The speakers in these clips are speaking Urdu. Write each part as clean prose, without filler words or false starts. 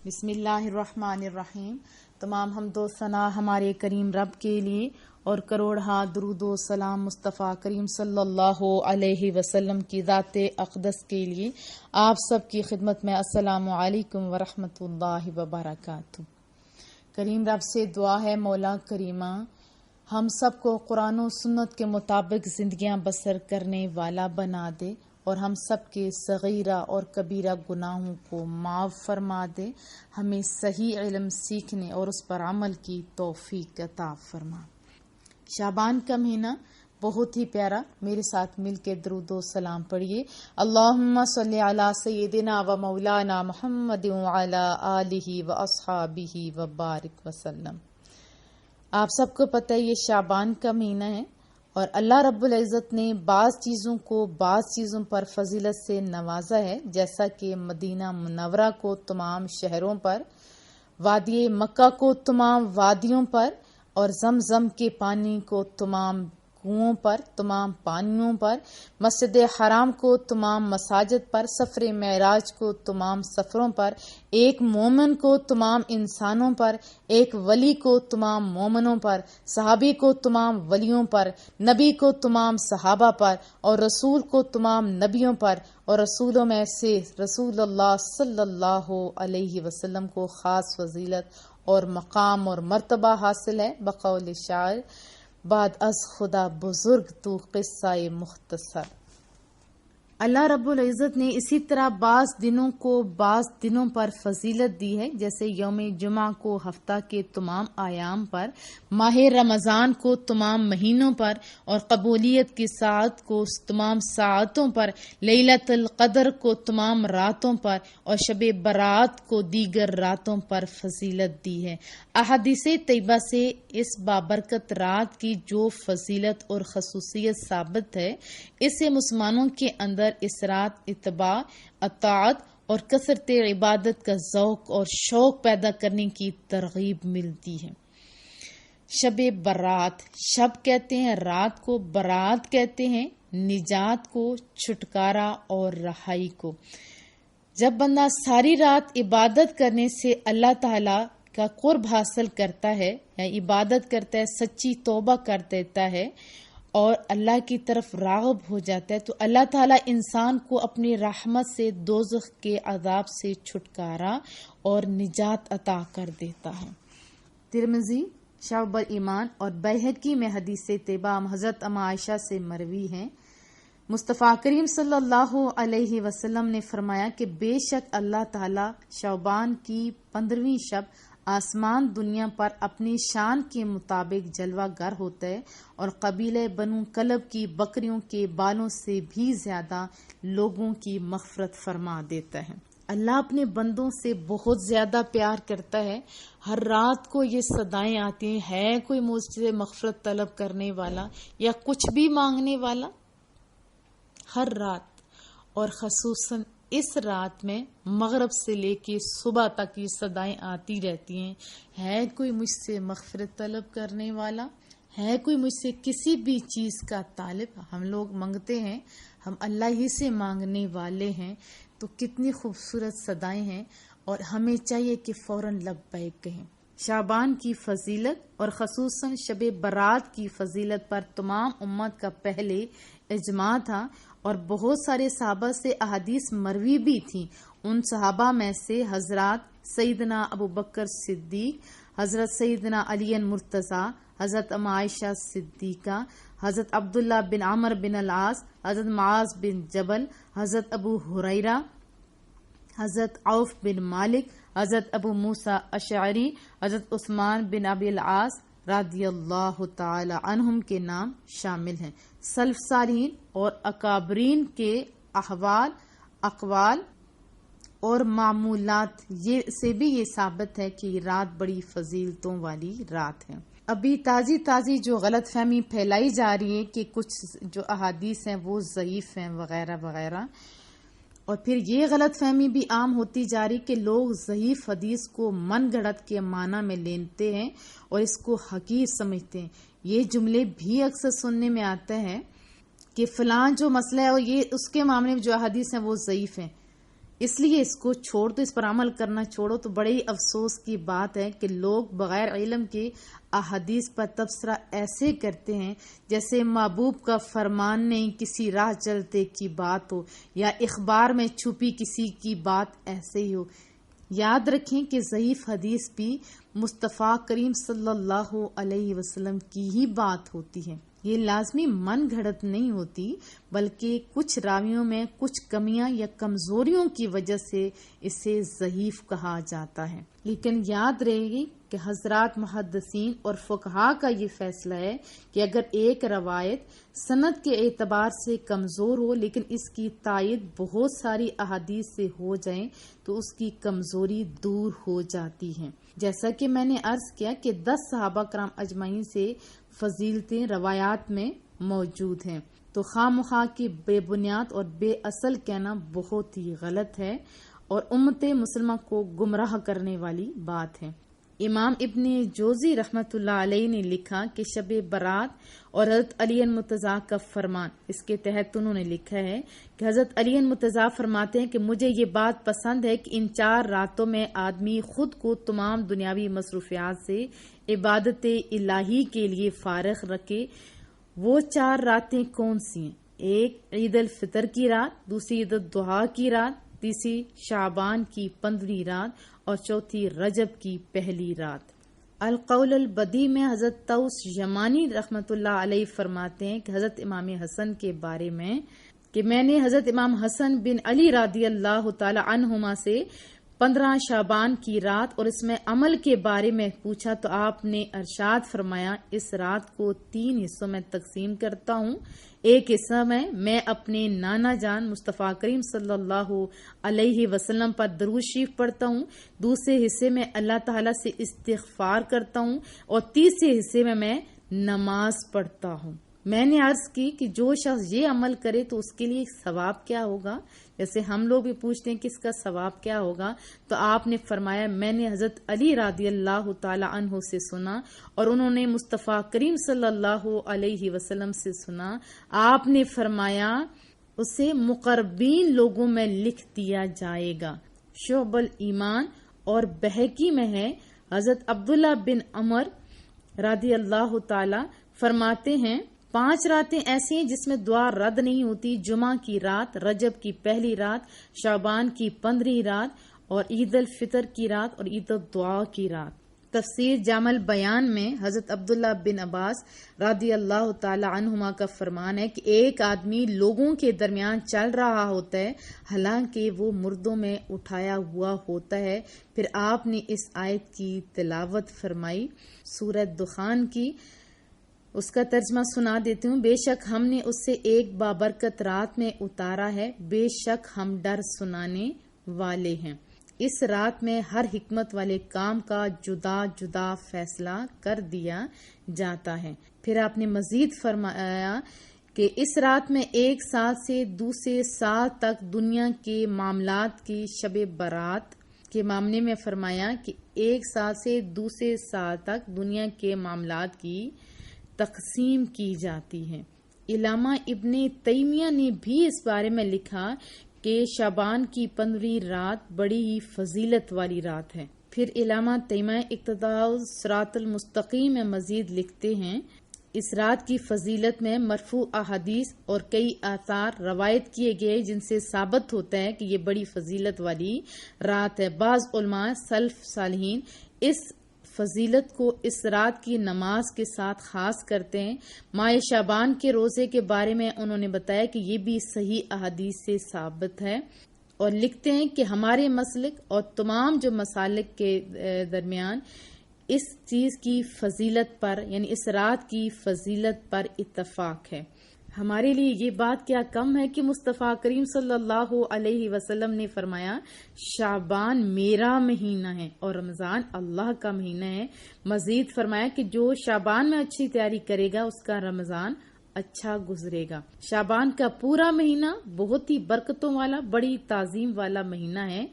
بسم اللہ الرحمن الرحیم۔ تمام حمد و ثنا ہمارے کریم رب کے لیے اور کروڑہ درود و سلام مصطفیٰ کریم صلی اللہ علیہ وسلم کی ذات اقدس کے لیے۔ آپ سب کی خدمت میں السلام علیکم ورحمۃ اللہ وبرکاتہ۔ کریم رب سے دعا ہے مولا کریمہ ہم سب کو قرآن و سنت کے مطابق زندگیاں بسر کرنے والا بنا دے اور ہم سب کے صغیرہ اور کبیرہ گناہوں کو معاف فرما دے، ہمیں صحیح علم سیکھنے اور اس پر عمل کی توفیق عطا فرما۔ شعبان کا مہینہ بہت ہی پیارا، میرے ساتھ مل کے درود و سلام پڑھیے۔ اللہم صلی علی سیدنا و مولانا محمد وعلی آلہ و اصحابہ و بارک وسلم۔ آپ سب کو پتہ ہے یہ شعبان کا مہینہ ہے اور اللہ رب العزت نے بعض چیزوں کو بعض چیزوں پر فضیلت سے نوازا ہے، جیسا کہ مدینہ منورہ کو تمام شہروں پر، وادی مکہ کو تمام وادیوں پر اور زمزم کے پانی کو تمام کنوؤں پر، تمام پانیوں پر، مسجد حرام کو تمام مساجد پر، سفر معراج کو تمام سفروں پر، ایک مومن کو تمام انسانوں پر، ایک ولی کو تمام مومنوں پر، صحابی کو تمام ولیوں پر، نبی کو تمام صحابہ پر اور رسول کو تمام نبیوں پر، اور رسولوں میں سے رسول اللہ صلی اللہ علیہ وسلم کو خاص فضیلت اور مقام اور مرتبہ حاصل ہے۔ بقول شاعر بعد از خدا بزرگ تو قصہ مختصر۔ اللہ رب العزت نے اسی طرح بعض دنوں کو بعض دنوں پر فضیلت دی ہے، جیسے یوم جمعہ کو ہفتہ کے تمام ایام پر، ماہ رمضان کو تمام مہینوں پر اور قبولیت کی ساعت کو تمام ساعتوں پر، لیلۃ القدر کو تمام راتوں پر اور شب برات کو دیگر راتوں پر فضیلت دی ہے۔ احادیث طیبہ سے اس بابرکت رات کی جو فضیلت اور خصوصیت ثابت ہے، اس سے مسلمانوں کے اندر اس رات اتباع، اطاعت اور کثرت عبادت کا ذوق اور شوق پیدا کرنے کی ترغیب ملتی ہے۔ شب برات، شب کہتے ہیں رات کو، برات کہتے ہیں نجات کو، چھٹکارا اور رہائی کو۔ جب بندہ ساری رات عبادت کرنے سے اللہ تعالی کا قرب حاصل کرتا ہے یا عبادت کرتا ہے، سچی توبہ کر دیتا ہے اور اللہ کی طرف راغب ہو جاتا ہے، تو اللہ تعالیٰ انسان کو اپنی رحمت سے دوزخ کے عذاب سے چھٹکارا اور نجات عطا کر دیتا ہے۔ ترمذی شعب الایمان اور بیہقی میں حدیث طیبہ حضرت ام عائشہ سے مروی ہیں، مصطفیٰ کریم صلی اللہ علیہ وسلم نے فرمایا کہ بے شک اللہ تعالیٰ شعبان کی 15ویں شب آسمان دنیا پر اپنی شان کے مطابق جلوہ گر ہوتا ہے اور قبیلہ بنو کلب کی بکریوں کے بالوں سے بھی زیادہ لوگوں کی مغفرت فرما دیتا ہے۔ اللہ اپنے بندوں سے بہت زیادہ پیار کرتا ہے۔ ہر رات کو یہ صدائیں آتی ہیں، ہے کوئی مجھ سے مغفرت طلب کرنے والا یا کچھ بھی مانگنے والا؟ ہر رات اور خصوصاً اس رات میں مغرب سے لے کے صبح تک یہ صدائیں آتی رہتی ہیں، ہے کوئی مجھ سے مغفرت طلب کرنے والا، ہے کوئی مجھ سے کسی بھی چیز کا طالب۔ ہم لوگ مانگتے ہیں، ہم اللہ ہی سے مانگنے والے ہیں، تو کتنی خوبصورت صدائیں ہیں اور ہمیں چاہیے کہ فوراً لبیک کہیں۔ شعبان کی فضیلت اور خصوصاً شب برات کی فضیلت پر تمام امت کا پہلے اجماع تھا اور بہت سارے صحابہ سے احادیث مروی بھی تھیں۔ ان صحابہ میں سے حضرات سیدنا ابو بکر صدیق، حضرت سیدنا علی مرتضیٰ، حضرت ام عائشہ صدیقہ، حضرت عبداللہ بن عمر بن العاص، حضرت معاذ بن جبل، حضرت ابو ہریرہ، حضرت عوف بن مالک، حضرت ابو موسیٰ اشعری، حضرت عثمان بن ابی العاص رضی اللہ تعالی عنہم کے نام شامل ہیں۔ سلف صالحین اور اکابرین کے احوال، اقوال اور معمولات سے بھی یہ ثابت ہے کہ یہ رات بڑی فضیلتوں والی رات ہے۔ ابھی تازی جو غلط فہمی پھیلائی جا رہی ہے کہ کچھ جو احادیث ہیں وہ ضعیف ہیں وغیرہ وغیرہ، اور پھر یہ غلط فہمی بھی عام ہوتی جا رہی کہ لوگ ضعیف حدیث کو من گھڑت کے معنی میں لیتے ہیں اور اس کو حقیر سمجھتے ہیں۔ یہ جملے بھی اکثر سننے میں آتا ہے کہ فلاں جو مسئلہ ہے اور یہ اس کے معاملے میں جو احادیث ہیں وہ ضعیف ہیں، اس لیے اس کو چھوڑ دو، اس پر عمل کرنا چھوڑو۔ تو بڑے ہی افسوس کی بات ہے کہ لوگ بغیر علم کے احادیث پر تبصرہ ایسے کرتے ہیں جیسے محبوب کا فرمان نہیں، کسی راہ چلتے کی بات ہو یا اخبار میں چھپی کسی کی بات ایسے ہی ہو۔ یاد رکھیں کہ ضعیف حدیث بھی مصطفیٰ کریم صلی اللہ علیہ وسلم کی ہی بات ہوتی ہے۔ یہ لازمی من گھڑت نہیں ہوتی، بلکہ کچھ راویوں میں کچھ کمیاں یا کمزوریوں کی وجہ سے اسے ضعیف کہا جاتا ہے۔ لیکن یاد رہے گی کہ حضرات محدثین اور فقہاء کا یہ فیصلہ ہے کہ اگر ایک روایت سند کے اعتبار سے کمزور ہو لیکن اس کی تائید بہت ساری احادیث سے ہو جائیں تو اس کی کمزوری دور ہو جاتی ہے۔ جیسا کہ میں نے عرض کیا کہ 10 صحابہ کرام اجمعین سے فضیلتیں روایات میں موجود ہیں، تو خواہ مخواہ کی بے بنیاد اور بے اصل کہنا بہت ہی غلط ہے اور امت مسلمہ کو گمراہ کرنے والی بات ہے۔ امام ابن جوزی رحمۃ اللہ علیہ نے لکھا کہ شب برات اور حضرت علی المرتضیٰ کا فرمان، اس کے تحت انہوں نے لکھا ہے کہ حضرت علی المرتضیٰ فرماتے ہیں کہ مجھے یہ بات پسند ہے کہ ان 4 راتوں میں آدمی خود کو تمام دنیاوی مصروفیات سے عبادت الہی کے لیے فارغ رکھے۔ وہ 4 راتیں کون سی ہیں؟ ایک عید الفطر کی رات، دوسری عید الضحیٰ کی رات، تیسری شعبان کی 15ویں رات اور چوتھی رجب کی پہلی رات۔ القول البدی میں حضرت طوس یمانی رحمۃ اللہ علیہ فرماتے ہیں کہ حضرت امام حسن کے بارے میں کہ میں نے حضرت امام حسن بن علی رضی اللہ تعالی عنہما سے 15 شعبان کی رات اور اس میں عمل کے بارے میں پوچھا تو آپ نے ارشاد فرمایا اس رات کو 3 حصوں میں تقسیم کرتا ہوں۔ ایک حصہ میں اپنے نانا جان مصطفیٰ کریم صلی اللہ علیہ وسلم پر درود شریف پڑھتا ہوں، دوسرے حصے میں اللہ تعالیٰ سے استغفار کرتا ہوں اور تیسرے حصے میں نماز پڑھتا ہوں۔ میں نے عرض کی کہ جو شخص یہ عمل کرے تو اس کے لیے ثواب کیا ہوگا؟ جیسے ہم لوگ بھی پوچھتے ہیں کہ اس کا ثواب کیا ہوگا، تو آپ نے فرمایا میں نے حضرت علی رضی اللہ تعالی عنہ سے سنا اور انہوں نے مصطفیٰ کریم صلی اللہ علیہ وسلم سے سنا۔ آپ نے فرمایا اسے مقربین لوگوں میں لکھ دیا جائے گا۔ شعب الایمان اور بہقی میں ہے حضرت عبداللہ بن عمر رضی اللہ تعالی فرماتے ہیں 5 راتیں ایسی ہیں جس میں دعا رد نہیں ہوتی، جمعہ کی رات، رجب کی پہلی رات، شعبان کی 15ویں رات اور عید الفطر کی رات اور عید الضحیٰ کی رات۔ تفسیر جامع البیان میں حضرت عبداللہ بن عباس رضی اللہ تعالی عنہما کا فرمان ہے کہ ایک آدمی لوگوں کے درمیان چل رہا ہوتا ہے حالانکہ وہ مردوں میں اٹھایا ہوا ہوتا ہے۔ پھر آپ نے اس آیت کی تلاوت فرمائی سورہ دخان کی۔ اس کا ترجمہ سنا دیتی ہوں۔ بے شک ہم نے اس سے ایک بابرکت رات میں اتارا ہے، بے شک ہم ڈر سنانے والے ہیں۔ اس رات میں ہر حکمت والے کام کا جدا جدا فیصلہ کر دیا جاتا ہے۔ پھر آپ نے مزید فرمایا کہ اس رات میں 1 سال سے دوسرے سال تک دنیا کے معاملات کی شب برات کے معاملے میں فرمایا کہ 1 سال سے دوسرے سال تک دنیا کے معاملات کی تقسیم کی جاتی ہے۔ علامہ ابن تیمیہ نے بھی اس بارے میں لکھا کہ شعبان کی 15ویں رات بڑی ہی فضیلت والی رات ہے۔ پھر علامہ تیمیہ اقتداء الصراط المستقیم میں مزید لکھتے ہیں اس رات کی فضیلت میں مرفوع احادیث اور کئی آثار روایت کیے گئے جن سے ثابت ہوتا ہے کہ یہ بڑی فضیلت والی رات ہے۔ بعض علماء سلف صالحین اس فضیلت کو اس رات کی نماز کے ساتھ خاص کرتے ہیں۔ ماہ شعبان کے روزے کے بارے میں انہوں نے بتایا کہ یہ بھی صحیح احادیث سے ثابت ہے اور لکھتے ہیں کہ ہمارے مسلک اور تمام جو مسالک کے درمیان اس چیز کی فضیلت پر یعنی اس رات کی فضیلت پر اتفاق ہے۔ ہمارے لیے یہ بات کیا کم ہے کہ مصطفیٰ کریم صلی اللہ علیہ وسلم نے فرمایا شعبان میرا مہینہ ہے اور رمضان اللہ کا مہینہ ہے۔ مزید فرمایا کہ جو شعبان میں اچھی تیاری کرے گا اس کا رمضان اچھا گزرے گا۔ شعبان کا پورا مہینہ بہت ہی برکتوں والا بڑی تعظیم والا مہینہ ہے۔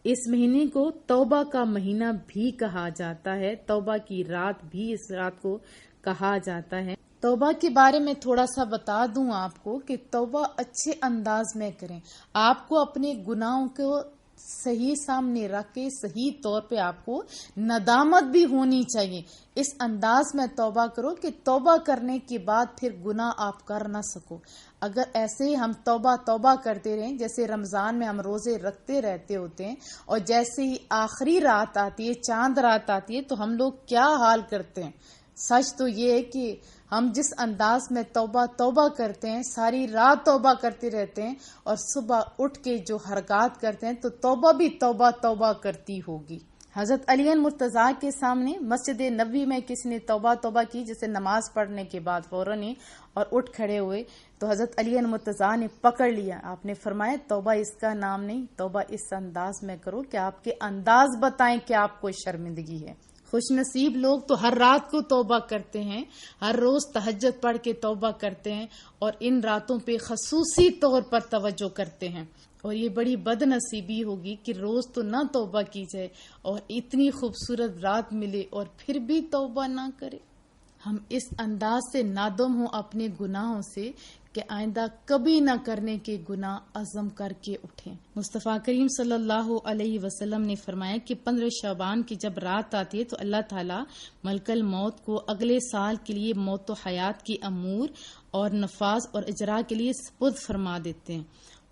اس مہینے کو توبہ کا مہینہ بھی کہا جاتا ہے، توبہ کی رات بھی اس رات کو کہا جاتا ہے۔ توبہ کے بارے میں تھوڑا سا بتا دوں آپ کو کہ توبہ اچھے انداز میں کریں. آپ کو اپنے گناہوں کو صحیح سامنے رکھ کے صحیح طور پہ آپ کو ندامت بھی ہونی چاہیے. اس انداز میں توبہ کرو کہ توبہ کرنے کے بعد پھر گناہ آپ کر نہ سکو. اگر ایسے ہی ہم توبہ کرتے رہیں، جیسے رمضان میں ہم روزے رکھتے رہتے ہوتے ہیں اور جیسے ہی آخری رات آتی ہے، چاند رات آتی ہے، تو ہم لوگ کیا حال کرتے ہیں. سچ تو یہ ہے کہ ہم جس انداز میں توبہ کرتے ہیں، ساری رات توبہ کرتے رہتے ہیں اور صبح اٹھ کے جو حرکات کرتے ہیں تو توبہ بھی توبہ کرتی ہوگی. حضرت علی مرتضیٰ کے سامنے مسجد نبوی میں کسی نے توبہ کی، جیسے نماز پڑھنے کے بعد فوراً ہی، اور اٹھ کھڑے ہوئے تو حضرت علی مرتضیٰ نے پکڑ لیا. آپ نے فرمایا توبہ اس کا نام نہیں، توبہ اس انداز میں کرو کہ آپ کے انداز بتائیں کہ آپ کو شرمندگی ہے. خوش نصیب لوگ تو ہر رات کو توبہ کرتے ہیں، ہر روز تہجد پڑھ کے توبہ کرتے ہیں اور ان راتوں پہ خصوصی طور پر توجہ کرتے ہیں. اور یہ بڑی بد نصیبی ہوگی کہ روز تو نہ توبہ کی جائے اور اتنی خوبصورت رات ملے اور پھر بھی توبہ نہ کرے. ہم اس انداز سے نادم ہوں اپنے گناہوں سے کہ آئندہ کبھی نہ کرنے کے گناہ عزم کر کے اٹھیں. مصطفیٰ کریم صلی اللہ علیہ وسلم نے فرمایا کہ 15 شعبان کی جب رات آتی ہے تو اللہ تعالیٰ ملک الموت کو اگلے سال کے لیے موت و حیات کی امور اور نفاذ اور اجرا کے لیے سپرد فرما دیتے ہیں.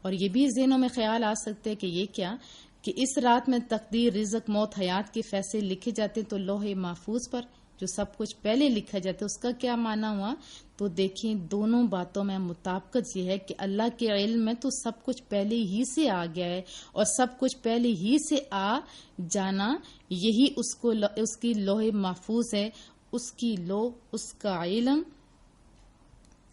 اور یہ بھی ذہنوں میں خیال آ سکتے ہیں کہ یہ کیا کہ اس رات میں تقدیر، رزق، موت، حیات کے فیصلے لکھے جاتے ہیں، تو لوح محفوظ پر جو سب کچھ پہلے لکھا جاتا ہے اس کا کیا معنی ہوا؟ تو دیکھیں دونوں باتوں میں مطابقت یہ ہے کہ اللہ کے علم میں تو سب کچھ پہلے ہی سے آ گیا ہے اور سب کچھ پہلے ہی سے آ جانا یہی اس کی لوح محفوظ ہے. اس کی لوح، اس کا علم.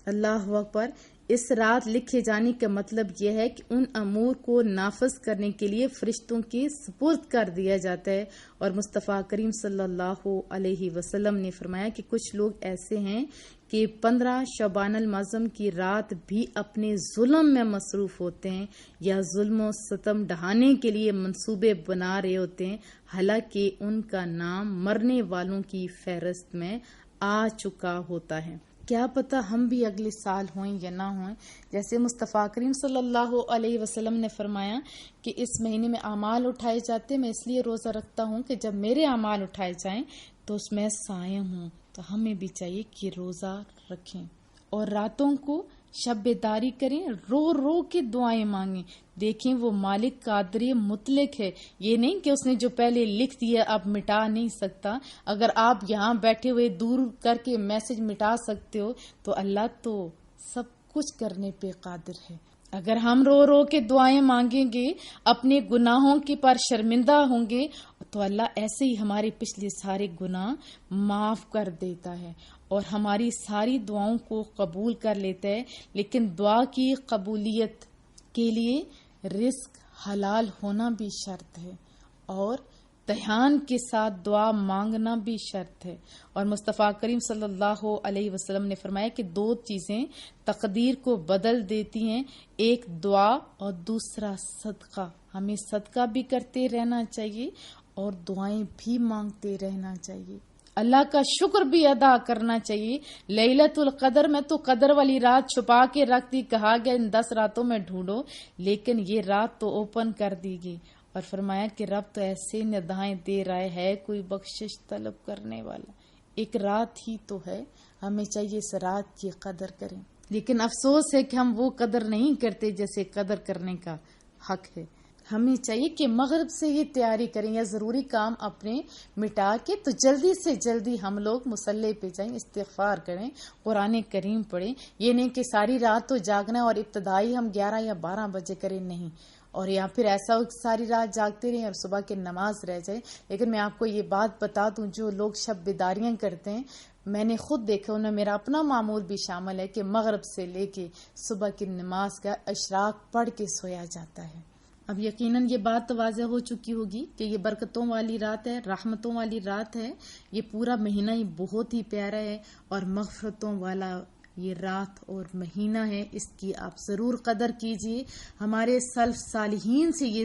اللہ اکبر. اس رات لکھے جانے کا مطلب یہ ہے کہ ان امور کو نافذ کرنے کے لیے فرشتوں کے سپرد کر دیا جاتا ہے. اور مصطفیٰ کریم صلی اللہ علیہ وسلم نے فرمایا کہ کچھ لوگ ایسے ہیں کہ 15 شعبان المعظم کی رات بھی اپنے ظلم میں مصروف ہوتے ہیں یا ظلم و ستم ڈھانے کے لیے منصوبے بنا رہے ہوتے ہیں، حالانکہ ان کا نام مرنے والوں کی فہرست میں آ چکا ہوتا ہے. کیا پتہ ہم بھی اگلے سال ہوئیں یا نہ ہوئیں. جیسے مصطفیٰ کریم صلی اللہ علیہ وسلم نے فرمایا کہ اس مہینے میں اعمال اٹھائے جاتے، میں اس لیے روزہ رکھتا ہوں کہ جب میرے اعمال اٹھائے جائیں تو اس میں صائم ہوں. تو ہمیں بھی چاہیے کہ روزہ رکھیں اور راتوں کو شب بیداری کریں، رو رو کے دعائیں مانگیں. دیکھیں وہ مالک قادر مطلق ہے، یہ نہیں کہ اس نے جو پہلے لکھ دیا اب مٹا نہیں سکتا. اگر آپ یہاں بیٹھے ہوئے دور کر کے میسج مٹا سکتے ہو تو اللہ تو سب کچھ کرنے پہ قادر ہے. اگر ہم رو رو کے دعائیں مانگیں گے، اپنے گناہوں کے پر شرمندہ ہوں گے، تو اللہ ایسے ہی ہمارے پچھلے سارے گناہ معاف کر دیتا ہے اور ہماری ساری دعاؤں کو قبول کر لیتا ہے. لیکن دعا کی قبولیت کے لیے رزق حلال ہونا بھی شرط ہے اور دھیان کے ساتھ دعا مانگنا بھی شرط ہے. اور مصطفیٰ کریم صلی اللہ علیہ وسلم نے فرمایا کہ 2 چیزیں تقدیر کو بدل دیتی ہیں، ایک دعا اور دوسرا صدقہ. ہمیں صدقہ بھی کرتے رہنا چاہیے اور دعائیں بھی مانگتے رہنا چاہیے. اللہ کا شکر بھی ادا کرنا چاہیے. لیلۃ القدر میں تو قدر والی رات چھپا کے رکھ دی، کہا گیا ان 10 راتوں میں ڈھونڈو، لیکن یہ رات تو اوپن کر دی گئی اور فرمایا کہ رب تو ایسے ندائیں دے رہا ہے کوئی بخشش طلب کرنے والا. ایک رات ہی تو ہے، ہمیں چاہیے اس رات کی قدر کریں. لیکن افسوس ہے کہ ہم وہ قدر نہیں کرتے جیسے قدر کرنے کا حق ہے. ہمیں چاہیے کہ مغرب سے ہی تیاری کریں یا ضروری کام اپنے مٹا کے تو جلدی سے جلدی ہم لوگ مصلی پہ جائیں، استغفار کریں، قرآن کریم پڑھیں. یہ نہیں کہ ساری رات تو جاگنا اور ابتدائی ہم 11 یا 12 بجے کریں، نہیں. اور یا پھر ایسا ہو کہ ساری رات جاگتے رہیں اور صبح کی نماز رہ جائے. لیکن میں آپ کو یہ بات بتا دوں، جو لوگ شب بیداریاں کرتے ہیں، میں نے خود دیکھا، انہیں میرا اپنا معمول بھی شامل ہے کہ مغرب سے لے کے صبح کی نماز کا اشراق پڑھ کے سویا جاتا ہے. اب یقیناً یہ بات تو واضح ہو چکی ہوگی کہ یہ برکتوں والی رات ہے، رحمتوں والی رات ہے. یہ پورا مہینہ ہی بہت ہی پیارا ہے اور مغفرتوں والا یہ رات اور مہینہ ہے، اس کی آپ ضرور قدر کیجیے۔ ہمارے سلف صالحین سے یہ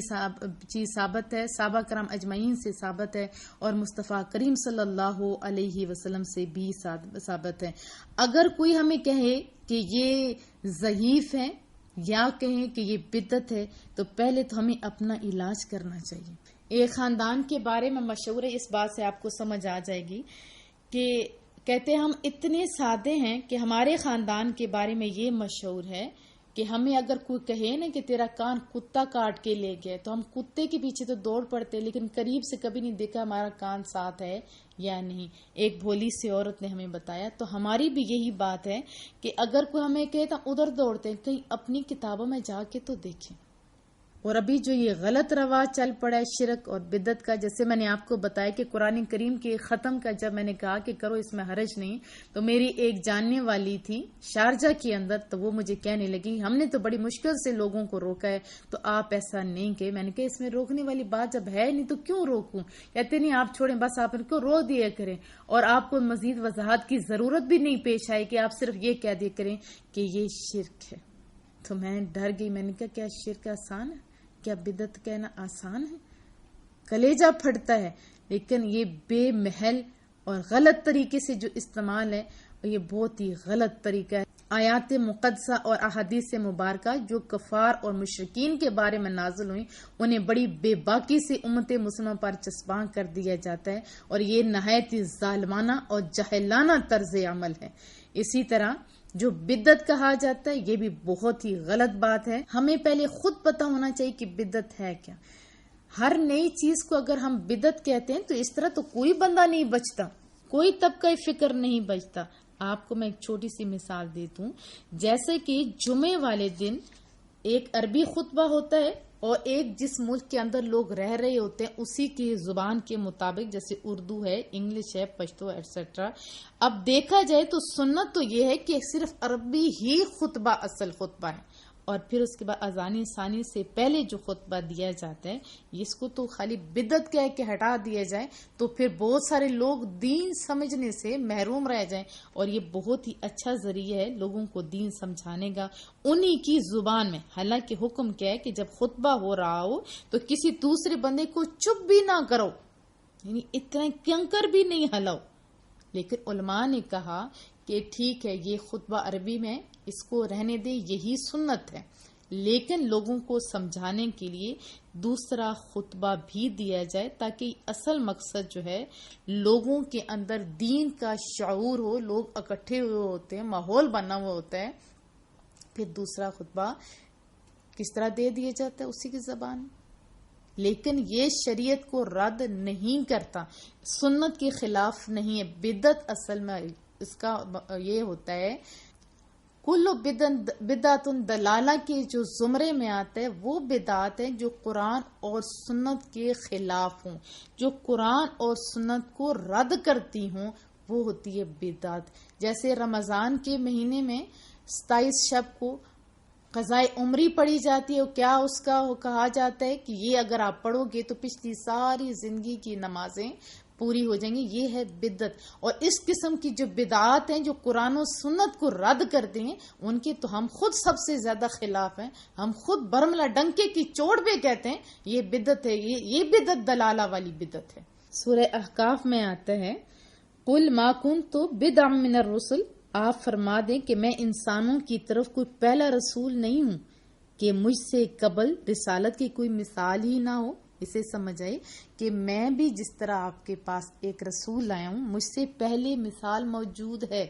چیز ثابت ہے، صحابہ کرام اجمعین سے ثابت ہے، اور مصطفیٰ کریم صلی اللہ علیہ وسلم سے بھی ثابت ہے۔ اگر کوئی ہمیں کہے کہ یہ ضعیف ہے یا کہیں کہ یہ بدعت ہے، تو پہلے تو ہمیں اپنا علاج کرنا چاہیے۔ ایک خاندان کے بارے میں مشہور ہے، اس بات سے آپ کو سمجھ آ جائے گی کہ کہتے ہیں ہم اتنے سادے ہیں کہ ہمارے خاندان کے بارے میں یہ مشہور ہے کہ ہمیں اگر کوئی کہے نا کہ تیرا کان کتا کاٹ کے لے گیا، تو ہم کتے کے پیچھے تو دوڑ پڑتے، لیکن قریب سے کبھی نہیں دیکھا ہمارا کان ساتھ ہے یا نہیں۔ ایک بھولی سی عورت نے ہمیں بتایا، تو ہماری بھی یہی بات ہے کہ اگر کوئی ہمیں کہے تو ادھر دوڑتے ہیں، کہیں اپنی کتابوں میں جا کے تو دیکھیں۔ اور ابھی جو یہ غلط رواج چل پڑا ہے شرک اور بدعت کا، جیسے میں نے آپ کو بتایا کہ قرآن کریم کے ختم کا جب میں نے کہا کہ کرو اس میں حرج نہیں، تو میری ایک جاننے والی تھی شارجہ کے اندر، تو وہ مجھے کہنے لگی ہم نے تو بڑی مشکل سے لوگوں کو روکا ہے، تو آپ ایسا نہیں کہ۔ میں نے کہا اس میں روکنے والی بات جب ہے نہیں تو کیوں روکوں؟ کہتے نہیں آپ چھوڑیں، بس آپ ان کو روک دیا کریں، اور آپ کو مزید وضاحت کی ضرورت بھی نہیں پیش آئے کہ آپ صرف یہ کہہ دیا کریں کہ یہ شرک ہے۔ تو میں ڈر گئی، میں نے کہا کیا شرک آسان ہے؟ کیا بدعت کہنا آسان ہے؟ کلیجہ پھٹتا ہے، لیکن یہ بے محل اور غلط طریقے سے جو استعمال ہے، یہ بہت ہی غلط طریقہ ہے۔ آیات مقدسہ اور احادیث مبارکہ جو کفار اور مشرکین کے بارے میں نازل ہوئی، انہیں بڑی بے باکی سے امت مسلمہ پر چسپاں کر دیا جاتا ہے، اور یہ نہایت ظالمانہ اور جاہلانہ طرز عمل ہے۔ اسی طرح جو بدعت کہا جاتا ہے، یہ بھی بہت ہی غلط بات ہے۔ ہمیں پہلے خود پتہ ہونا چاہیے کہ بدعت ہے کیا۔ ہر نئی چیز کو اگر ہم بدعت کہتے ہیں تو اس طرح تو کوئی بندہ نہیں بچتا، کوئی طبقہ فکر نہیں بچتا۔ آپ کو میں ایک چھوٹی سی مثال دیتا ہوں، جیسے کہ جمعے والے دن ایک عربی خطبہ ہوتا ہے، اور ایک جس ملک کے اندر لوگ رہ رہے ہوتے ہیں اسی کی زبان کے مطابق، جیسے اردو ہے، انگلش ہے، پشتو ایٹسٹرا۔ اب دیکھا جائے تو سنت تو یہ ہے کہ صرف عربی ہی خطبہ اصل خطبہ ہے، اور پھر اس کے بعد اذان ثانی سے پہلے جو خطبہ دیا جاتا ہے، اس کو تو خالی بدعت کہہ کے ہٹا دیا جائے تو پھر بہت سارے لوگ دین سمجھنے سے محروم رہ جائیں، اور یہ بہت ہی اچھا ذریعہ ہے لوگوں کو دین سمجھانے کا انہی کی زبان میں۔ حالانکہ حکم کیا ہے کہ جب خطبہ ہو رہا ہو تو کسی دوسرے بندے کو چپ بھی نہ کرو، یعنی اتنا کنکر بھی نہیں ہلاؤ۔ لیکن علماء نے کہا کہ ٹھیک ہے یہ خطبہ عربی میں، اس کو رہنے دیں، یہی سنت ہے، لیکن لوگوں کو سمجھانے کے لیے دوسرا خطبہ بھی دیا جائے تاکہ اصل مقصد جو ہے لوگوں کے اندر دین کا شعور ہو، لوگ اکٹھے ہوئے ہوتے ہیں، ماحول بنا ہوا ہوتا ہے، پھر دوسرا خطبہ کس طرح دے دیا جاتا ہے اسی کی زبان میں۔ لیکن یہ شریعت کو رد نہیں کرتا، سنت کے خلاف نہیں ہے۔ بدعت اصل میں اس کا یہ ہوتا ہے کل بدعت دلالہ کے جو زمرے میں آتا ہے، وہ بدعت ہے جو قرآن اور سنت کے خلاف ہوں، جو قرآن اور سنت کو رد کرتی ہوں، وہ ہوتی ہے بدعت۔ جیسے رمضان کے مہینے میں 27 شب کو قضائے عمری پڑھی جاتی ہے، اور کیا اس کا کہا جاتا ہے کہ یہ اگر آپ پڑھو گے تو پچھلی ساری زندگی کی نمازیں پوری ہو جائیں گی۔ یہ ہے بدعت، اور اس قسم کی جو بدعات ہیں جو قرآن و سنت کو رد کرتے ہیں، ان کے تو ہم خود سب سے زیادہ خلاف ہیں۔ ہم خود برملا ڈنکے کی چوٹ پہ کہتے ہیں یہ بدعت ہے، یہ بدعت دلالہ والی بدعت ہے۔ سورہ احقاف میں آتا ہے قُلْ مَا كُنْتُ بِدْعًا مِنَ الرُّسُلِ، آپ فرما دیں کہ میں انسانوں کی طرف کوئی پہلا رسول نہیں ہوں کہ مجھ سے قبل رسالت کی کوئی مثال ہی نہ ہو۔ اسے سمجھ آئے کہ میں بھی جس طرح آپ کے پاس ایک رسول لایا ہوں، مجھ سے پہلے مثال موجود ہے۔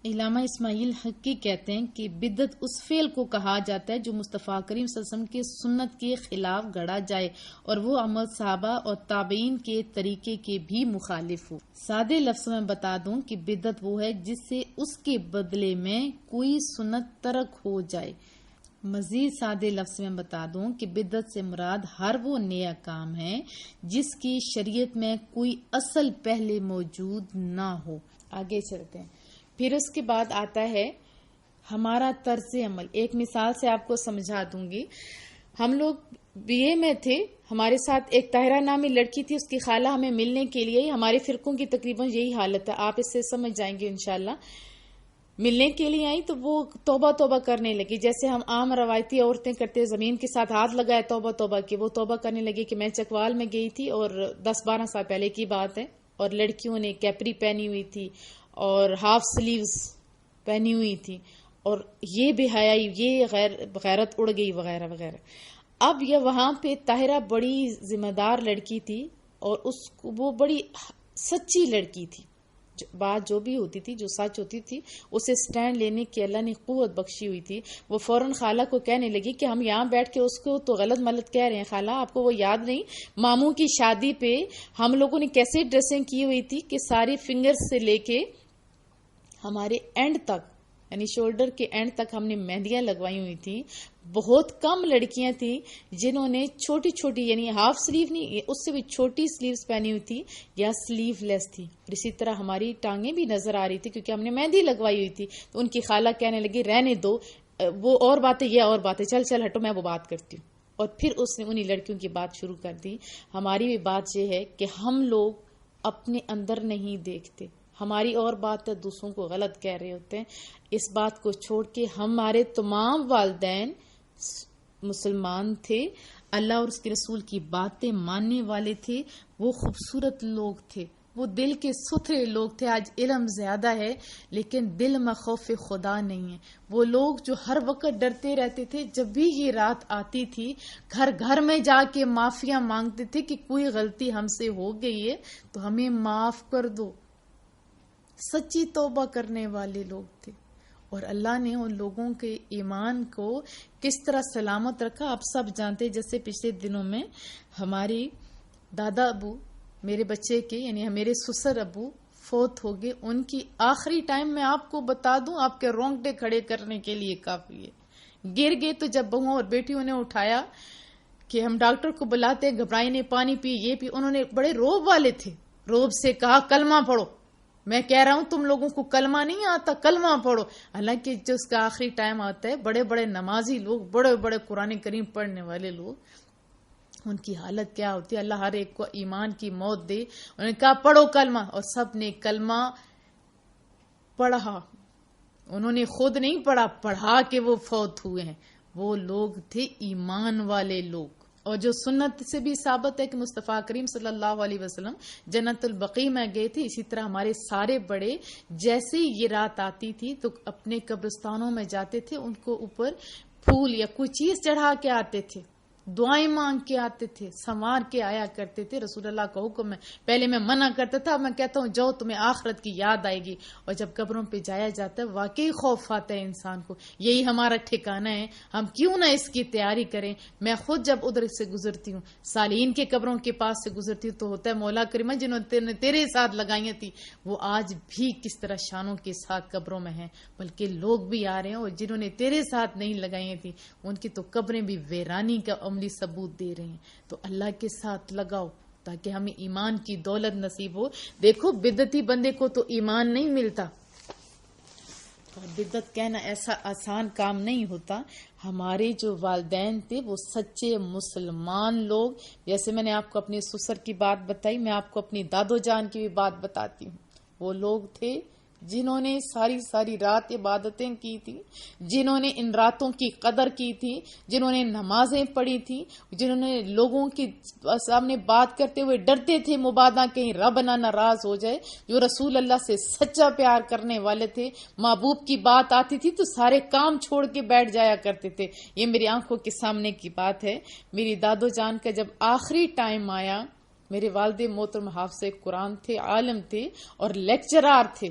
علامہ اسماعیل حقی کہتے ہیں کہ بدعت اس فعل کو کہا جاتا ہے جو مصطفیٰ کریم صلی اللہ علیہ وسلم کے سنت کے خلاف گڑا جائے، اور وہ عمل صحابہ اور تابعین کے طریقے کے بھی مخالف ہو۔ سادے لفظ میں بتا دوں کہ بدعت وہ ہے جس سے اس کے بدلے میں کوئی سنت ترک ہو جائے۔ مزید سادے لفظ میں بتا دوں کہ بدعت سے مراد ہر وہ نیا کام ہے جس کی شریعت میں کوئی اصل پہلے موجود نہ ہو۔ آگے چلتے ہیں۔ پھر اس کے بعد آتا ہے ہمارا طرز عمل۔ ایک مثال سے آپ کو سمجھا دوں گی۔ ہم لوگ بی اے میں تھے، ہمارے ساتھ ایک طاہرہ نامی لڑکی تھی، اس کی خالہ ہمیں ملنے کے لیے، ہمارے فرقوں کی تقریباً یہی حالت ہے، آپ اس سے سمجھ جائیں گے انشاءاللہ۔ ملنے کے لیے آئی تو وہ توبہ توبہ کرنے لگی، جیسے ہم عام روایتی عورتیں کرتے زمین کے ساتھ ہاتھ لگائے توبہ توبہ کی، وہ توبہ کرنے لگی کہ میں چکوال میں گئی تھی اور 10-12 سال پہلے کی بات ہے، اور لڑکیوں نے کیپری پہنی ہوئی تھی اور ہاف سلیوز پہنی ہوئی تھی، اور یہ بے حیائی، یہ غیرت اڑ گئی وغیرہ وغیرہ۔ اب یہ وہاں پہ طاہرہ بڑی ذمہ دار لڑکی تھی، اور وہ بڑی سچی لڑکی تھی، بات جو بھی ہوتی تھی، جو سچ ہوتی تھی، اسے سٹینڈ لینے کی اللہ نے قوت بخشی ہوئی تھی۔ وہ فوراً خالہ کو کہنے لگی کہ ہم یہاں بیٹھ کے اس کو تو غلط ملت کہہ رہے ہیں، خالہ آپ کو وہ یاد نہیں ماموں کی شادی پہ ہم لوگوں نے کیسے ڈریسنگ کی ہوئی تھی کہ ساری فنگر سے لے کے ہمارے اینڈ تک، یعنی شولڈر کے اینڈ تک ہم نے مہندیاں لگوائی ہوئی تھی۔ بہت کم لڑکیاں تھیں جنہوں نے چھوٹی چھوٹی، یعنی ہاف سلیو نہیں، اس سے بھی چھوٹی سلیوز پہنی ہوئی تھی یا سلیو لیس تھی، اور اسی طرح ہماری ٹانگیں بھی نظر آ رہی تھی کیونکہ ہم نے مہندی لگوائی ہوئی تھی۔ تو ان کی خالہ کہنے لگی رہنے دو، وہ اور باتیں یہ اور باتیں، چل چل ہٹو میں وہ بات کرتی ہوں، اور پھر اس نے انہی لڑکیوں کی بات شروع کر دی۔ ہماری بھی بات یہ ہے کہ ہم لوگ اپنے اندر نہیں دیکھتے، ہماری اور بات ہے، دوسروں کو غلط کہہ رہے ہوتے ہیں۔ اس بات کو چھوڑ کے ہمارے تمام والدین مسلمان تھے، اللہ اور اس کے رسول کی باتیں ماننے والے تھے، وہ خوبصورت لوگ تھے، وہ دل کے ستھرے لوگ تھے۔ آج علم زیادہ ہے لیکن دل میں خوف خدا نہیں ہے۔ وہ لوگ جو ہر وقت ڈرتے رہتے تھے، جب بھی یہ رات آتی تھی گھر گھر میں جا کے معافیاں مانگتے تھے کہ کوئی غلطی ہم سے ہو گئی ہے تو ہمیں معاف کر دو۔ سچی توبہ کرنے والے لوگ تھے، اور اللہ نے ان لوگوں کے ایمان کو کس طرح سلامت رکھا آپ سب جانتے۔ جیسے پچھلے دنوں میں ہماری دادا ابو میرے بچے کے، یعنی میرے سسر ابو فوت ہو گئے، ان کی آخری ٹائم میں آپ کو بتا دوں، آپ کے رونگٹے کھڑے کرنے کے لیے کافی ہے۔ گر گئے تو جب بہوؤں اور بیٹیوں نے اٹھایا کہ ہم ڈاکٹر کو بلاتے، گھبرائی نے پانی پی، یہ پی، انہوں نے بڑے روب والے تھے، روب سے کہا کلمہ پڑھو۔ میں کہہ رہا ہوں تم لوگوں کو کلمہ نہیں آتا، کلمہ پڑھو۔ حالانکہ جو اس کا آخری ٹائم آتا ہے، بڑے بڑے نمازی لوگ، بڑے بڑے قرآن کریم پڑھنے والے لوگ، ان کی حالت کیا ہوتی ہے، اللہ ہر ایک کو ایمان کی موت دے۔ انہوں نے کہا پڑھو کلمہ، اور سب نے کلمہ پڑھا۔ انہوں نے خود نہیں پڑھا، پڑھا کہ وہ فوت ہوئے ہیں۔ وہ لوگ تھے ایمان والے لوگ، اور جو سنت سے بھی ثابت ہے کہ مصطفیٰ کریم صلی اللہ علیہ وسلم جنت البقیع میں گئے تھے، اسی طرح ہمارے سارے بڑے جیسے ہی یہ رات آتی تھی تو اپنے قبرستانوں میں جاتے تھے، ان کو اوپر پھول یا کوئی چیز چڑھا کے آتے تھے، دعائیں مانگ کے آتے تھے، سنوار کے آیا کرتے تھے۔ رسول اللہ کا حکم ہے، پہلے میں منع کرتا تھا، میں کہتا ہوں جاؤ تمہیں آخرت کی یاد آئے گی، اور جب قبروں پہ جایا جاتا ہے واقعی خوف آتا ہے انسان کو، یہی ہمارا ٹھکانہ ہے، ہم کیوں نہ اس کی تیاری کریں۔ میں خود جب ادھر سے گزرتی ہوں، صالحین کے قبروں کے پاس سے گزرتی ہوں، تو ہوتا ہے مولا کریمہ جنہوں نے تیرے ساتھ لگائیں تھی وہ آج بھی کس طرح شانوں کے ساتھ قبروں میں ہیں، بلکہ لوگ بھی آ رہے ہیں، اور جنہوں نے تیرے ساتھ نہیں لگائی تھی ان کی تو قبریں بھی ویرانی کا عملی ثبوت دے رہے ہیں۔ تو اللہ کے ساتھ لگاؤ تاکہ ہمیں ایمان کی دولت نصیب ہو۔ دیکھو بدعتی بندے کو تو ایمان نہیں ملتا، اور بدعت کہنا ایسا آسان کام نہیں ہوتا۔ ہمارے جو والدین تھے وہ سچے مسلمان لوگ، جیسے میں نے آپ کو اپنے سسر کی بات بتائی، میں آپ کو اپنی دادو جان کی بھی بات بتاتی ہوں۔ وہ لوگ تھے جنہوں نے ساری ساری رات عبادتیں کی تھی، جنہوں نے ان راتوں کی قدر کی تھی، جنہوں نے نمازیں پڑھی تھی، جنہوں نے لوگوں کے سامنے بات کرتے ہوئے ڈرتے تھے مبادا کہیں رب نہ ناراض ہو جائے، جو رسول اللہ سے سچا پیار کرنے والے تھے۔ محبوب کی بات آتی تھی تو سارے کام چھوڑ کے بیٹھ جایا کرتے تھے۔ یہ میری آنکھوں کے سامنے کی بات ہے۔ میری دادو جان کا جب آخری ٹائم آیا، میرے والد محترم حافظ قرآن تھے، عالم تھے اور لیکچرار تھے،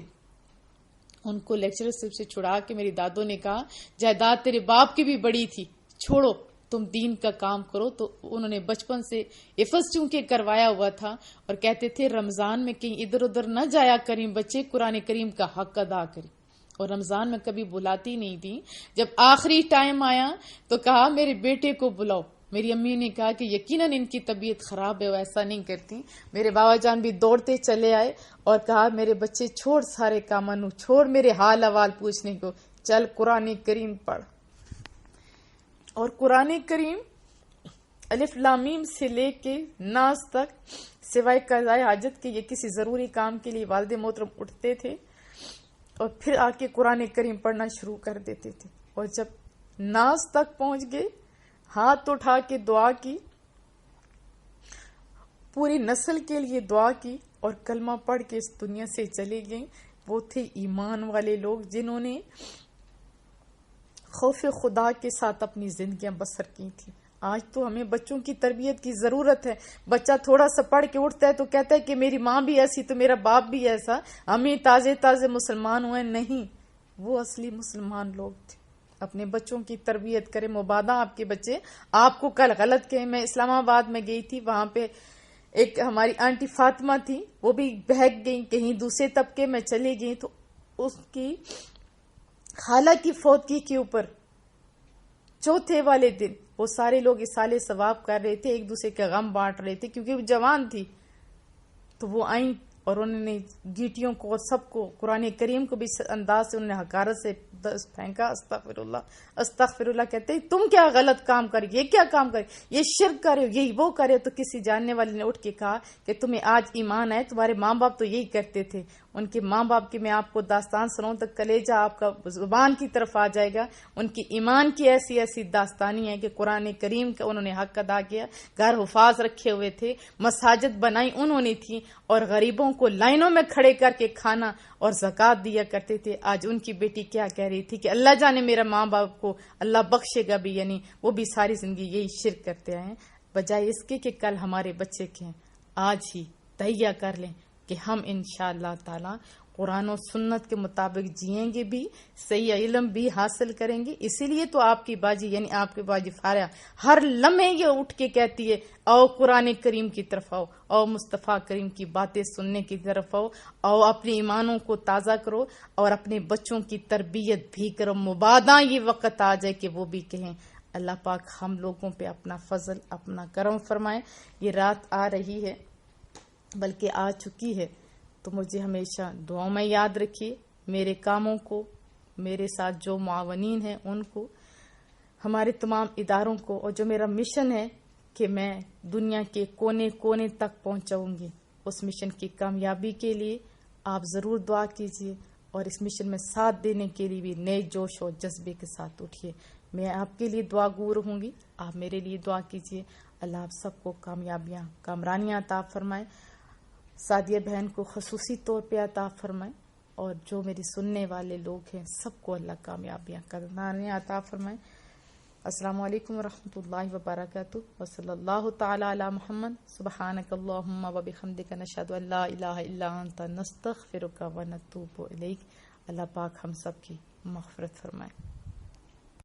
ان کو لیکچرشپ سے چھڑا کے میری دادو نے کہا جائیداد تیرے باپ کی بھی بڑی تھی، چھوڑو تم دین کا کام کرو۔ تو انہوں نے بچپن سے حفظ چونکہ کروایا ہوا تھا، اور کہتے تھے رمضان میں کہیں ادھر ادھر نہ جایا کریں بچے، قرآن کریم کا حق ادا کریں، اور رمضان میں کبھی بلاتی نہیں تھی۔ جب آخری ٹائم آیا تو کہا میرے بیٹے کو بلاؤ۔ میری امی نے کہا کہ یقیناً ان کی طبیعت خراب ہے، وہ ایسا نہیں کرتی۔ میرے بابا جان بھی دوڑتے چلے آئے اور کہا میرے بچے چھوڑ سارے کاموں، چھوڑ میرے حال احوال پوچھنے کو، چل قرآن کریم پڑھ۔ اور قرآن کریم الف لام میم سے لے کے ناس تک، سوائے قضاء حاجت کے، یہ کسی ضروری کام کے لیے والد محترم اٹھتے تھے اور پھر آ کے قرآن کریم پڑھنا شروع کر دیتے تھے، اور جب ناز تک پہنچ گئے ہاتھ اٹھا کے دعا کی، پوری نسل کے لیے دعا کی اور کلمہ پڑھ کے اس دنیا سے چلے گئے۔ وہ تھے ایمان والے لوگ جنہوں نے خوف خدا کے ساتھ اپنی زندگیاں بسر کی تھی۔ آج تو ہمیں بچوں کی تربیت کی ضرورت ہے۔ بچہ تھوڑا سا پڑھ کے اٹھتا ہے تو کہتا ہے کہ میری ماں بھی ایسی تو میرا باپ بھی ایسا، ہمیں تازے مسلمان ہوئے۔ نہیں، وہ اصلی مسلمان لوگ تھے۔ اپنے بچوں کی تربیت کریں، مبادہ آپ کے بچے آپ کو کل غلط کہیں۔ میں اسلام آباد میں گئی تھی، وہاں پہ ایک ہماری آنٹی فاطمہ تھی، وہ بھی بہک گئی، کہیں دوسرے طبقے میں چلی گئی، تو اس کی خالہ کی فوتگی کے اوپر چوتھے والے دن وہ سارے لوگ اصالے ثواب کر رہے تھے، ایک دوسرے کا غم بانٹ رہے تھے، کیونکہ وہ جوان تھی۔ تو وہ آئیں اور انہوں نے گیٹیوں کو اور سب کو، قرآن کریم کو بھی انداز سے انہوں نے حقارت سے پھینکا۔ استغفر اللہ کہتے ہیں تم کیا غلط کام کر، یہ کیا کام کر، یہ شرک کرے ہو، یہی وہ کرے ہو۔ تو کسی جاننے والے نے اٹھ کے کہا کہ تمہیں آج ایمان ہے، تمہارے ماں باپ تو یہی کرتے تھے۔ ان کے ماں باپ کی میں آپ کو داستان سناؤں تو کلیجہ آپ کا زبان کی طرف آ جائے گا۔ ان کی ایمان کی ایسی ایسی داستانی ہے کہ قرآن کریم کا انہوں نے حق ادا کیا، گھر حفاظ رکھے ہوئے تھے، مساجد بنائی انہوں نے تھی، اور غریبوں کو لائنوں میں کھڑے کر کے کھانا اور زکوٰۃ دیا کرتے تھے۔ آج ان کی بیٹی کیا کہہ رہی تھی کہ اللہ جانے میرا ماں باپ کو اللہ بخشے گا بھی، یعنی وہ بھی ساری زندگی یہی شرک کرتے آئے ہیں، بجائے اس کے کہ کل ہمارے بچے کے ہیں۔ آج ہی تہیہ کر لیں کہ ہم انشاءاللہ تعالی قرآن و سنت کے مطابق جئیں گے بھی، صحیح علم بھی حاصل کریں گے۔ اسی لیے تو آپ کی باجی یعنی آپ کے باجی فاریا ہر لمحے یہ اٹھ کے کہتی ہے آؤ قرآن کریم کی طرف آؤ، آؤ مصطفیٰ کریم کی باتیں سننے کی طرف آؤ، آؤ اپنے ایمانوں کو تازہ کرو اور اپنے بچوں کی تربیت بھی کرو۔ مبادہ یہ وقت آ جائے کہ وہ بھی کہیں۔ اللہ پاک ہم لوگوں پہ اپنا فضل اپنا کرم فرمائے۔ یہ رات آ رہی ہے، بلکہ آ چکی ہے، تو مجھے ہمیشہ دعاؤں میں یاد رکھیے، میرے کاموں کو، میرے ساتھ جو معاونین ہیں ان کو، ہمارے تمام اداروں کو، اور جو میرا مشن ہے کہ میں دنیا کے کونے کونے تک پہنچاؤں گی، اس مشن کی کامیابی کے لیے آپ ضرور دعا کیجیے، اور اس مشن میں ساتھ دینے کے لیے بھی نئے جوش اور جذبے کے ساتھ اٹھیے۔ میں آپ کے لیے دعا گو رہوں گی، آپ میرے لیے دعا کیجیے۔ اللہ آپ سب کو کامیابیاں کامرانیاں عطا فرمائے، سعدیہ بہن کو خصوصی طور پہ عطا فرمائے، اور جو میری سننے والے لوگ ہیں سب کو اللہ کامیابیاں کامرانیاں عطا فرمائے۔ السلام علیکم ورحمۃ اللہ وبرکاتہ، وصلی اللہ تعالی علی محمد، سبحانک اللہم وبحمدک، نشہد ان لا الہ الا انت، نستغفرک ونتوب الیک۔ اللہ پاک ہم سب کی مغفرت فرمائے۔